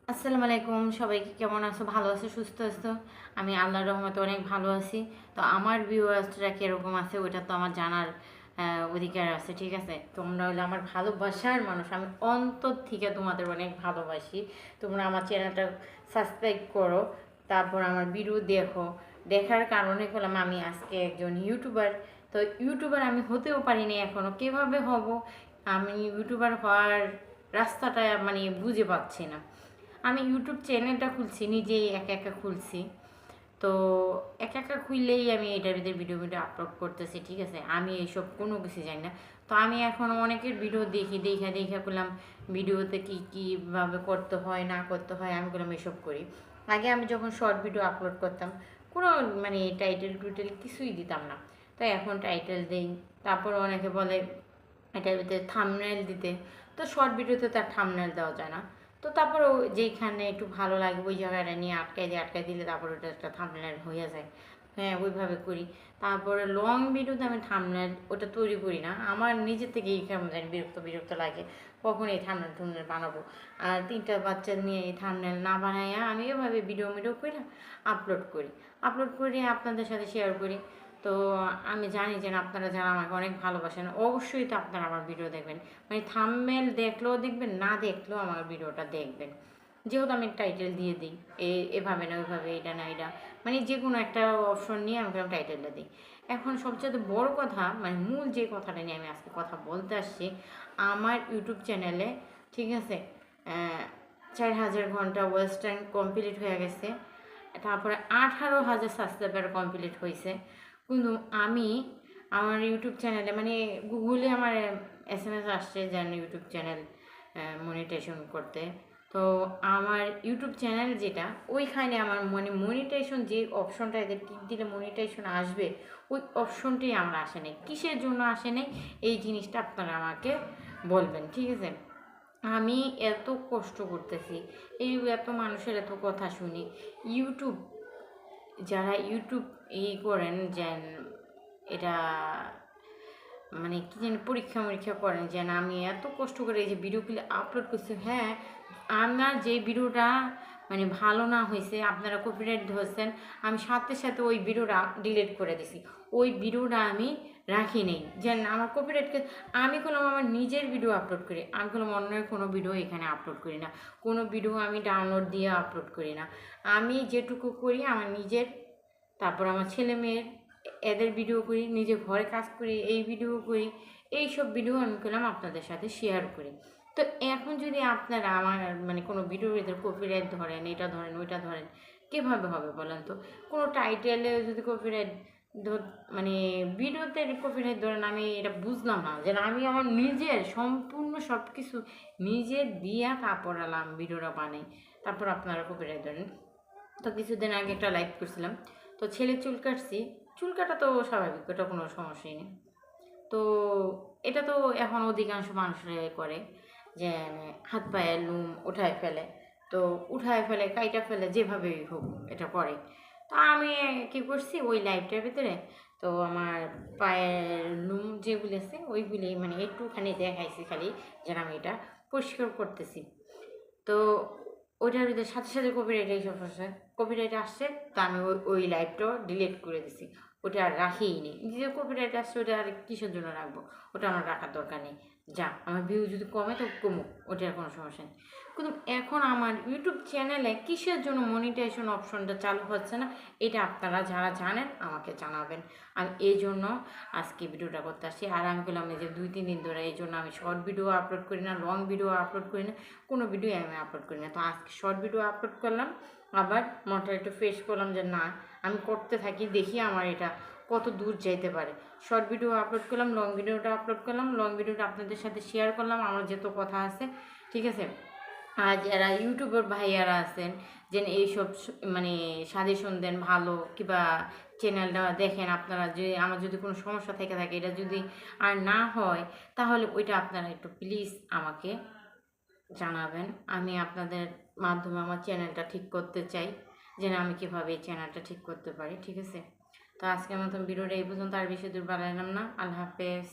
আসসালামু আলাইকুম, সবাইকে কেমন আছো? ভালো আছো, সুস্থ আছো? আমি আল্লাহর রহমতে অনেক ভালো আছি। তো আমার ভিউয়ার্সরা কীরকম আছে ওইটা তো আমার জানার অধিকার আছে, ঠিক আছে? তোমরা হলে আমার ভালোবাসার মানুষ, আমি অন্তর থেকে তোমাদের অনেক ভালোবাসি। তোমরা আমার চ্যানেলটা সাবস্ক্রাইব করো, তারপর আমার ভিডিও দেখো। দেখার কারণে হলাম আমি আজকে একজন ইউটিউবার। তো ইউটিউবার আমি হতেও পারিনি এখনও, কীভাবে হব? আমি ইউটিউবার হওয়ার রাস্তাটা মানে বুঝে পাচ্ছি না। আমি ইউটিউব চ্যানেলটা খুলছি, নিজেই একা একা খুলছি। তো একা একা খুললেই আমি এটার ভিতরে ভিডিও আপলোড করতেছি, ঠিক আছে? আমি এইসব কোনো কিছু জানি না। তো আমি এখন অনেকের ভিডিও দেখি, দেখা করলাম ভিডিওতে কীভাবে করতে হয় না করতে হয়, আমি করলাম এসব করি। আগে আমি যখন শর্ট ভিডিও আপলোড করতাম, কোনো মানে টাইটেল টুইটেল কিছুই দিতাম না। তো এখন টাইটেল দিই। তারপর অনেকে বলে এটার ভিতরে থাম্বনেল দিতে। তো শর্ট ভিডিওতে তার থাম্বনেল দেওয়া যায় না। তো তারপরে যেইখানে একটু ভালো লাগে ওই জায়গাটা নিয়ে আটকায় দিলে তারপর ওটা একটা থাম্বনেল হয়ে যায়। হ্যাঁ, ওইভাবে করি। তারপরে লং ভিডিওতে আমি থাম্বনেল ওটা তৈরি করি না। আমার নিজের থেকেই কেমন জানি বিরক্ত লাগে। কখন এই থাম্বনেল বানাবো? আর ৩টা বাচ্চা নিয়ে এই থাম্বনেল না বানাইয়া আমি এভাবে ভিডিও করে আপলোড করি। আপলোড করে আপনাদের সাথে শেয়ার করি। তো আমি জানি যে আপনারা যারা আমাকে অনেক ভালোবাসেন, অবশ্যই তো আপনারা আমার ভিডিও দেখবেন। মানে থাম্বনেল দেখলেও দেখবেন, না দেখলেও আমার ভিডিওটা দেখবেন। যেহেতু আমি টাইটেল দিয়ে দিই, এভাবে না ওইভাবে, এটা না এটা, মানে যে কোনো একটা অপশন নিয়ে আমি টাইটেলটা দিই। এখন সবচেয়ে বড় কথা, মানে মূল যে কথাটা নিয়ে আমি আজকে কথা বলতে আসছি, আমার ইউটিউব চ্যানেলে, ঠিক আছে, ৪,০০০ ঘন্টা ওয়াচ টাইম কমপ্লিট হয়ে গেছে। তারপরে ১৮,০০০ সাবস্ক্রাইবার কমপ্লিট হয়েছে। কিন্তু আমি আমার ইউটিউব চ্যানেলে মানে গুগলে আমার SMS আসছে যে ইউটিউব চ্যানেল মনিটাইজেশন করতে। তো আমার ইউটিউব চ্যানেল যেটা, ওইখানে আমার মানে মনিটাইজেশন যে অপশনটা, এদের টিক দিলে মনিটাইজেশন আসবে, ওই অপশনটাই আমার আসে নাই। কিসের জন্য আসে নাই এই জিনিসটা আপনারা আমাকে বলবেন, ঠিক আছে? আমি এত কষ্ট করতেছি, এই এত মানুষের এত কথা শুনি। ইউটিউব যারা ইউটিউব করেন যেন, এটা মানে কী যেন পরীক্ষা করেন যেন, আমি এত কষ্ট করে এই যে ভিডিওগুলো আপলোড করছি, হ্যাঁ, আমার যে ভিডিওটা মানে ভালো না হয়েছে, আপনারা কপিরাইট ধরছেন, আমি সাথে ওই ভিডিওটা ডিলিট করে দিছি। ওই ভিডিওটা আমি রাখি নেই যেন আমার কপিরাইটকে। আমি করলাম আমার নিজের ভিডিও আপলোড করি, আমি করলাম অন্যের কোনো ভিডিও এখানে আপলোড করি না। কোনো ভিডিও আমি ডাউনলোড দিয়ে আপলোড করি না। আমি যেটুকু করি আমার নিজের, তারপর আমার ছেলে মেয়ের, এদের ভিডিও করি, নিজে ঘরে কাজ করি, এই ভিডিও করি। এইসব ভিডিও আমি করলাম আপনাদের সাথে শেয়ার করি। তো এখন যদি আপনারা আমার মানে কোনো ভিডিওর ভিতরে কপিরাইট ধরেন, এটা ধরেন ওইটা ধরেন, কীভাবে হবে বলেন তো? কোনো টাইটেলে যদি কপিরাইট মানে ভিডিওতে কপিরাইট ধরেন, আমি এটা বুঝলাম না যে আমি আমার নিজের সম্পূর্ণ সব কিছু নিজে দিয়া তারপর আলাম ভিডিওটা বানাই, তারপর আপনারা কপিরাইট ধরেন। তো কিছুদিন আগে একটা লাইভ করছিলাম। তো ছেলে চুল কাটছি, চুল কাটা তো স্বাভাবিক, ওটা কোনো সমস্যাই নেই। তো এটা তো এখন অধিকাংশ মানুষরাই করে যে হাত পায়ের লোম উঠায় ফেলে। তো উঠায় ফেলে, কাইটা ফেলে, যেভাবেই হোক এটা করে। তো আমি কী করছি ওই লাইভটার ভিতরে, তো আমার পায়ের লোম যেগুলি আছে ওইগুলি মানে একটুখানি দেখাইছি, খালি যেন আমি এটা পরিষ্কার করতেছি। তো ওইটার ভিতরে সাথে কপিরাইট এইসব আসছে, কপিরাইট আসছে। তো আমি ওই লাইভটাও ডিলিট করে দিছি, ওটা আর রাখিই নি। যে কপিরাইট আসছে ওটা আর কিসের জন্য রাখবো? ওটা আমার রাখার দরকার নেই। যা, আমার ভিউ যদি কমে তো কমুক, ওটার কোনো সমস্যা নেই। কিন্তু এখন আমার ইউটিউব চ্যানেলে কিসের জন্য মনিটাইজেশন অপশনটা চালু হচ্ছে না, এটা আপনারা যারা জানেন আমাকে জানাবেন। আমি এই জন্য আজকে ভিডিওটা করতে আসছি। আর আমি বললাম যে ২-৩ দিন ধরে এই জন্য আমি শর্ট ভিডিও আপলোড করি না, লং ভিডিও আপলোড করি না, কোনো ভিডিও আমি আপলোড করি না। তো আজকে শর্ট ভিডিও আপলোড করলাম, আবার মনটা একটু ফ্রেশ করলাম যে না, আমি করতে থাকি, দেখি আমার এটা কত দূর যাইতে পারে। শর্ট ভিডিও আপলোড করলাম, লং ভিডিওটা আপলোড করলাম, লং ভিডিওটা আপনাদের সাথে শেয়ার করলাম, আমার যেহেতু কথা আছে, ঠিক আছে? আর যারা ইউটিউবার ভাইয়ারা আছেন যে এইসব মানে সাজেশন দেন ভালো, কিংবা চ্যানেলটা দেখেন আপনারা, যে আমার যদি কোনো সমস্যা থেকে থাকে, এটা যদি আর না হয়, তাহলে ওইটা আপনারা একটু প্লিজ আমাকে জানাবেন। আমি আপনাদের মাধ্যমে আমার চ্যানেলটা ঠিক করতে চাই, যেন আমি কীভাবে এই চ্যানেলটা ঠিক করতে পারি, ঠিক আছে? তো আজকের মতন ভিডিওটা এই পর্যন্ত, আর বেশি দূর বাড়াইলাম না। আল্লাহ হাফেজ।